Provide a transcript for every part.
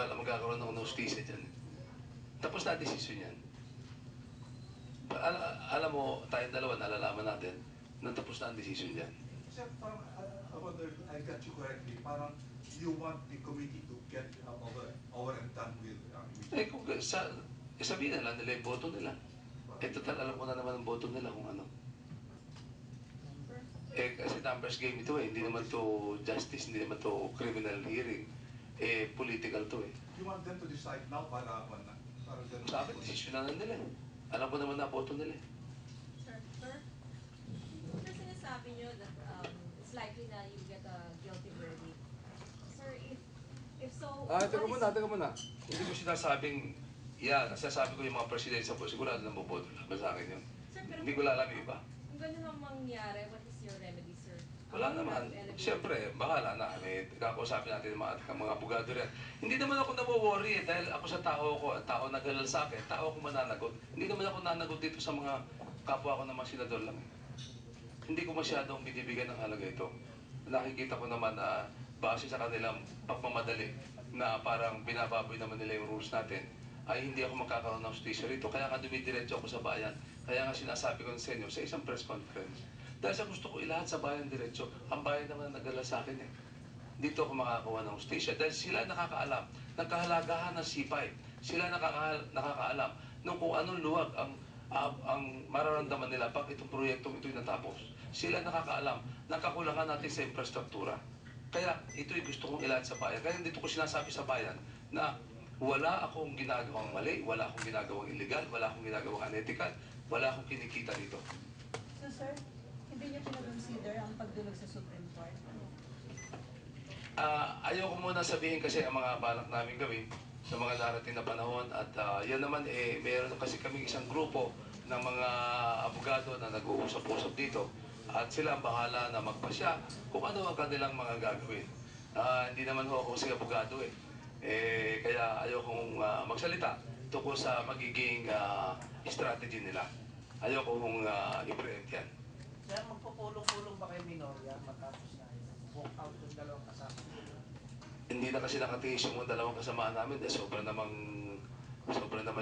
naniniwala magkakaroon ng hustisya dyan. Tapos na desisyon yan. Alam mo, tayong dalawa, nalalaman natin, nang tapos na ang desisyon dyan. Sir, parang, I wonder, I got you correctly, parang you want the committee to get over and done with. Kung sabihin nila yung boto nila. Total, alam ko na naman ang boto nila kung ano. Kasi numbers game ito hindi naman to justice, hindi naman to criminal hearing. Political to You want them to decide now para sa akin, desisyon na nila Alam ko naman na boto nila Sir, sinasabi nyo that it's likely na you get a guilty verdict. Sir, if so... Teka muna. Hindi ko sinasabing, nasasabi ko yung mga presidensya po, sigurado na boboto laban sa akin yun. Sir, pero Hindi ko alam yung iba. Kung gano'n ang mangyari, what is your remedy, sir? Wala naman. Siyempre, bahala na. Kakausapin natin yung mga abogado rin. Hindi naman ako nawo-worry dahil ako sa tao nag-alala sa akin, tao ko mananagot. Hindi naman ako nanagot dito sa mga kapwa ko na mga senador lang. Hindi ko masyadong binibigyan ng halaga ito. Nakikita ko naman na base sa kanilang pagmamadali na parang binababoy naman nila yung rules natin, ay hindi ako magkakaroon ng justisya rito. Kaya nga dumidiretso ako sa bayan. Kaya nga sinasabi ko sa inyo sa isang press conference. Dahil sa gusto ko ilahat sa bayan diretso, ang bayan naman nag-alala sa akin Dito ako makakakuha ng justisya. Dahil sila nakakaalam ng kahalagahan ng C5. Sila nakakaalam ng kung anong luwag ang mararamdaman nila pag itong proyektong ito'y natapos. Sila nakakaalam ng kakulangan natin sa infrastruktura. Kaya ito'y gusto kong ilahat sa bayan. Kaya dito ko sinasabi sa bayan na wala akong ginagawang mali, wala akong ginagawang illegal, wala akong ginagawang unethical, wala akong kinikita dito. So sir, hindi niyo kinoconsider ang pagdulog sa Supreme Court? Ayoko muna sabihin kasi ang mga balak namin gawin sa mga darating na panahon at yan naman mayroon kasi kaming isang grupo ng mga abogado na nag-uusap-usap dito at sila ang bahala na magpasya kung ano ang kanilang mga gagawin. Hindi naman ako si abogado kaya ayokong magsalita tungkol sa magiging strategy nila. Ayokong i-preempt yan. Sir, magpupulong-pulong ba kayo minorya matapos na walk out yung dalawang kasama? Hindi na kasi nakatiis yung dalawang kasama namin. Sobra naman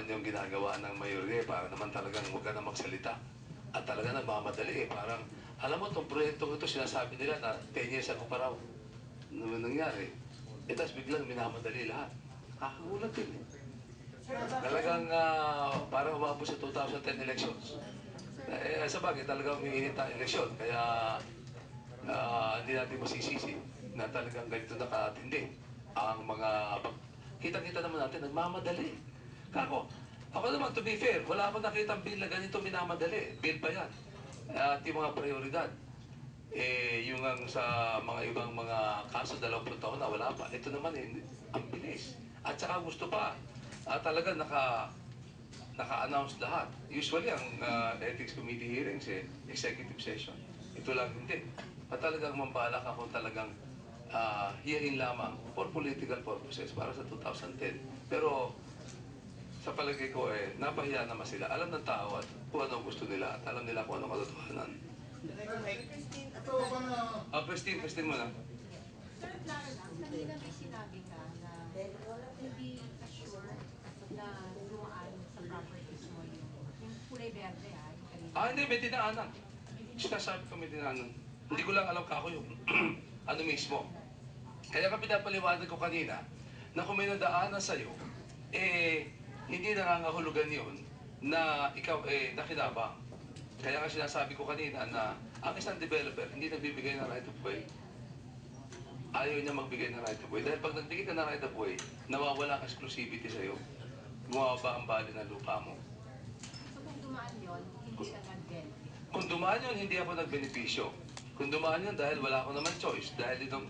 yung ginagawa ng mayorya. Para naman talagang huwag ka na magsalita. At talaga nagmamadali Parang, alam mo, itong proyektong ito, sinasabi nila na 10 years ago pa raw. Ano nangyari? Tapos biglang minamadali lahat. Kakagulat din Talagang parang umabot sa 2010 elections. Sa bagay, talagang umiinit ang eleksyon. Kaya hindi natin masisisi na talagang ganito nakatindi ang mga kita-kita naman natin nagmamadali. Ako naman, to be fair, wala akong nakitang bill na ganito minamadali. Bill pa yan. At yung mga prioridad, yung sa mga ibang mga kaso 20 taon na wala pa. Ito naman ang bilis. At saka gusto pa, talaga naka-announce lahat. Usually ang ethics committee hearings executive session. Ito lang hindi. At talagang mambalak ako talagang hiyain lamang for political purposes para sa 2010. Pero sa palagay ko napahiya naman sila. Alam ng tao at kung ano gusto nila at alam nila kung anong katotohanan. Christine mo na. Sir, klaro lang, kanina may sinabi ka na hindi ka sure na dumaan sa properties mo yung kulay berde yung kanina. Hindi, may dinaanan. Sinasabi ko may dinaanan. Hindi ko lang alam kako yung ano mismo. Kaya ka pinapaliwanag ko kanina na kung may nadaanan sa'yo, hindi nangangahulugan yun na ikaw nakinabang. Kaya nga sinasabi ko kanina na ang isang developer hindi nagbibigay ng right of way. Ayaw niya magbigay ng right of way. Dahil pag nagbigay ka ng right of way, nawawala ang exclusivity sa'yo. Bumababa ang bali ng lupa mo. So kung dumaan yun, hindi ka nag-benefit? Kung dumaan yun, hindi ako nagbenepisyo. Kung dumaan yun, dahil wala ako naman choice, dahil itong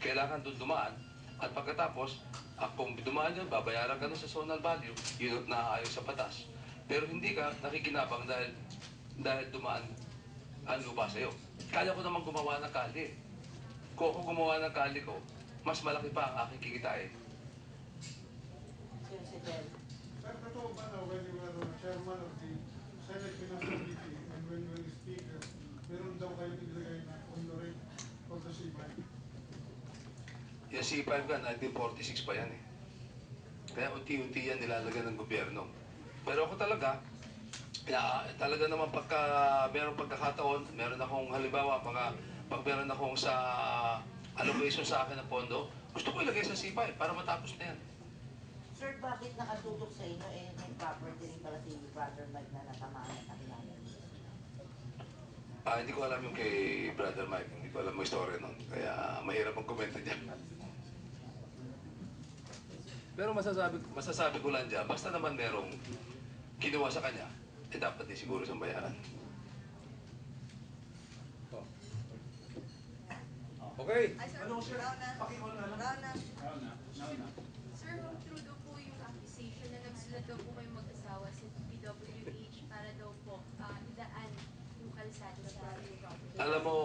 kailangan doon dumaan, at pagkatapos, kung dumaan yun, babayaran ka nun sa zonal value, yun na naaayon sa batas. Pero hindi ka nakikinabang dahil dumaan ang lupa sa'yo. Kaya ko naman gumawa ng kali. Kung ako gumawa ng kali ko, mas malaki pa ang aking kikitain. Sir, totoo ba na when you were chairman of the Senate Finance Committee and when you were the speaker, meron daw kayo nilagay na honorate of the C5? Yung C5 ka, 1946 pa yan Kaya unti-unti yan nilalagyan ng gobyerno. Pero ako talaga naman pagka meron pagkakataon, meron akong halimbawa, pag meron akong sa allocation sa akin ng pondo, gusto ko ilagay sa C5 para matapos na yan. Sir, bakit nakatutok sa inyo may property rin pala si Brother Mike na natamaan at nakilala? Hindi ko alam yung kay Brother Mike. Hindi ko alam yung story nun. Kaya mahirap ang komento dyan. Pero masasabi ko lang dyan, basta naman merong kinuha sa kanya, dapat din siguro siyang bayaran. Okay. Ano, sir? Pakinggan na lang. Sir, Ma'am Trudeau po yung accusation na nagsulat daw po kayong mag-asawa sa PWH para daw po idaan yung kalsada sa property. Alam mo,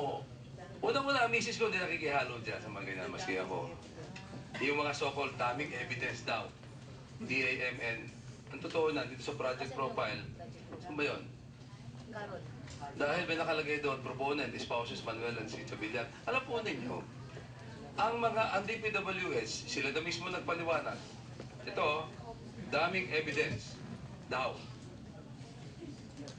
unang-una ang misis ko hindi nakikihalo dyan sa mga ganyan, maski ako. Yung mga so-called damning evidence daw, DAMN, ang totoo na, dito sa project profile, saan ba yun? Dahil may nakalagay doon, proponent, spouses Manuel and Sito Villar. Alam po ninyo, ang DPWH, sila na mismo nagpaliwanag. Ito, daming evidence daw.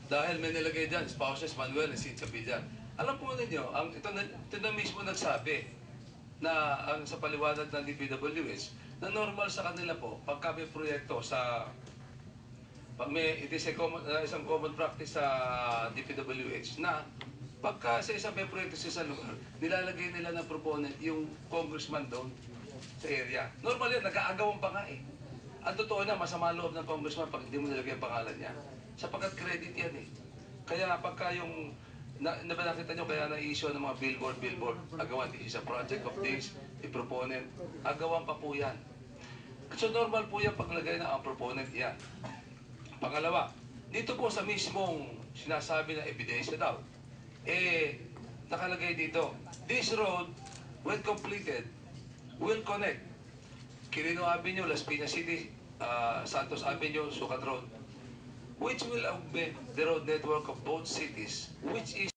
Dahil may nilagay dyan, spouses Manuel and Sito Villar. Alam po ninyo, ito na mismo nagsabi na sa paliwanag ng DPWH, na normal sa kanila po, pagka may proyekto it is isang common practice sa DPWH na pagka sa isang may proyekto sa isang lugar, nilalagay nila ng proponent yung congressman doon sa area. Normal yan, nag-aagawan pa nga eh. Ang totoo na, masama loob ng congressman pag hindi mo nilagay ang pangalan niya. Sapagkat credit yan eh. Kaya pagka yung, nakita nyo kaya na-issue ng mga billboard, agawan, this is a project of this, the proponent, agawan pa po yan. So normal po yan paglagay na ang proponent yan. Pangalawa, dito po sa mismong sinasabi na ebidensya daw, nakalagay dito, this road, when completed, will connect Quirino Avenue, Las Piñas City, Santos Avenue, Sucat Road, which will augment the road network of both cities, which is